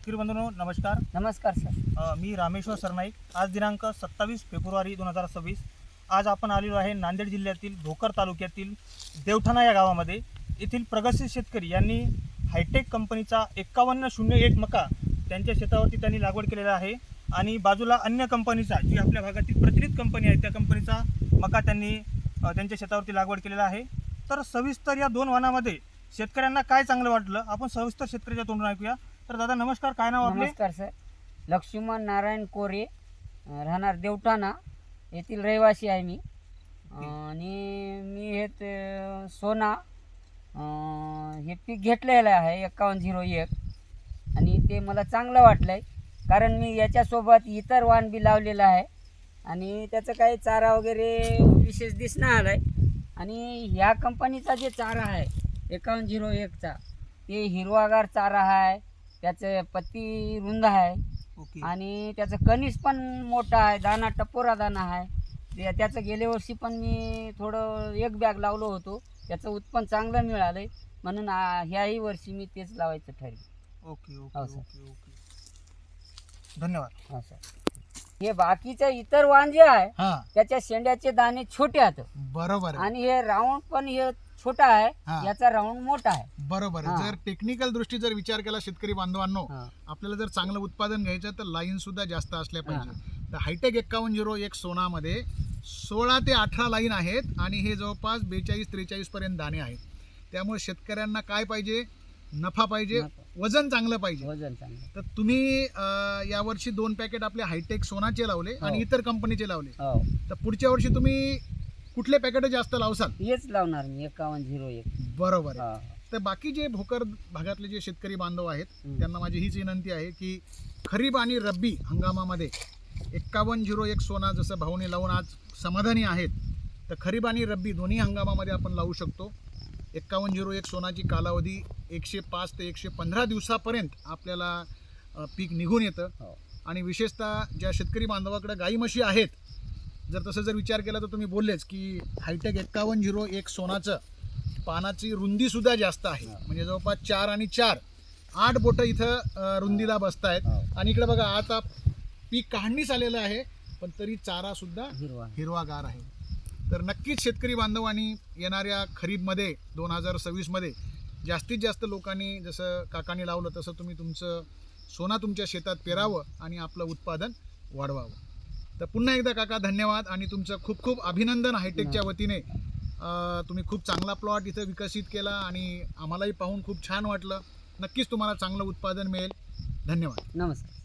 शेतकरी बंधूंनो नमस्कार. नमस्कार सर. मी रामेश्वर सरनाईक. आज दिनांक 27 फेब्रुवारी 2026. आज आपण आलेलो आहे नांदेड जिल्ह्यातील भोकर तालुक्यातील देवठाणा या गावामध्ये. येथील प्रगतशील शेतकरी यांनी हायटेक कंपनीचा 5101 मका त्यांच्या शेतावरती त्यांनी लागवड केलेला आहे आणि बाजूला अन्य कंपनीचा जी आपल्या भागातील प्रतिनिध कंपनी आहे त्या कंपनीचा मका त्यांनी त्यांच्या शेतावरती लागवड केलेला आहे. तर सविस्तर या दोन वाणामध्ये शेतकऱ्यांना काय चांगलं वाटलं आपण सविस्तर शेतकऱ्याच्या तोंडून ऐकूया. तर दादा नमस्कार, काय नाव आपले? नमस्कार सर. लक्ष्मण नारायण कोरे, राहणार देवठाणा येथील रहिवासी आहे मी. आणि मी हे सोना हे पीक घेतलेलं आहे 5101 आणि ते मला चांगलं वाटलं आहे कारण मी याच्यासोबत इतर वाण बी लावलेलं आहे आणि त्याचं काही चारा वगैरे विशेष दिसणं आलं आहे. आणि ह्या कंपनीचा जे चारा आहे 5101चा ते हिरवागार चारा आहे, त्याचं पत्ती रुंद आहे ओके. आणि त्याचं कणीस पण मोठा आहे, दाना टपोरा दाना आहे. त्याचं गेल्या वर्षी पण मी थोडं एक बॅग लावलो होतो, त्याचं उत्पन्न चांगलं मिळालं आहे म्हणून ह्याही वर्षी मी तेच लावायचं ठरवलं. ओके हो ओके सर. ओके ओके धन्यवाद. हो सर. हे बाकीचे इतर वाण जे आहे हां त्याच्या शेंड्याचे दाणे छोटे आहेत बरोबर आहे. आणि हे राऊंड पण हे छोटा आहे, हा. याचा राऊंड मोठा आहे. बरोबर आहे. हा. जर टेक्निकल दृष्टी जर विचार केला शेतकरी बांधवांनो, हा. आपल्याला जर चांगलं उत्पादन घ्यायचं तर लाईन सुद्धा जास्त असल्या हा. पाहिजे. तर हायटेक 5101 सोनामध्ये 16 ते 18 लाईन आहेत आणि हे जवळपास 42-43 पर्यंत दाणे आहेत. त्यामुळे शेतकऱ्यांना काय पाहिजे? नफा पाहिजे, नफा. वजन चांगलं पाहिजे. वजन चांगलं. तर तुम्ही यावर्षी 2 पॅकेट आपले हायटेक सोनाचे लावले आणि हो. इतर कंपनीचे लावले. हो, तर पुढच्या वर्षी तुम्ही कुठले पॅकेट जास्त लावसाल? हेच लावणार मी 5101. बरोबर आहे. हा. तर बाकी जे भोकर भागातले जे शेतकरी बांधव आहेत हं. त्यांना माझी हीच विनंती आहे की खरीप आणि रब्बी हंगामामध्ये 5101 सोना जसं भाऊने लावून आज समाधानी आहेत, तर खरीप आणि रब्बी दोन्ही हंगामामध्ये आपण लावू शकतो. 5101 सोनाची कालावधी 105 ते 115 दिवसापर्यंत आपल्याला पीक निघून येतं. हो. आणि विशेषतः ज्या शेतकरी बांधवाकडे गाई म्हशी आहेत, जर तसं जर विचार केला तर तुम्ही बोललेच की हायटेक 5101 सोनाचं पानाची रुंदीसुद्धा जास्त आहे. हो. म्हणजे जवळपास 4 आणि 4 8 बोटं इथं रुंदीला बसत आहेत. हो. आणि इकडे बघा आता पीक काढणीस आलेलं आहे पण तरी चारासुद्धा हिरवा. हिरवागार आहे. तर नक्कीच शेतकरी बांधवांनी येणाऱ्या खरीपमध्ये 2026मध्ये जास्तीत जास्त लोकांनी जसं काकांनी लावलं तसं तुम्ही तुमचं सोना तुमच्या शेतात पेरावं आणि आपलं उत्पादन वाढवावं. तर पुन्हा एकदा काका धन्यवाद आणि तुमचं खूप खूप अभिनंदन. हायटेकच्या वतीने तुम्ही खूप चांगला प्लॉट इथं विकसित केला आणि आम्हालाही पाहून खूप छान वाटलं. नक्कीच तुम्हाला चांगलं उत्पादन मिळेल. धन्यवाद. नमस्कार.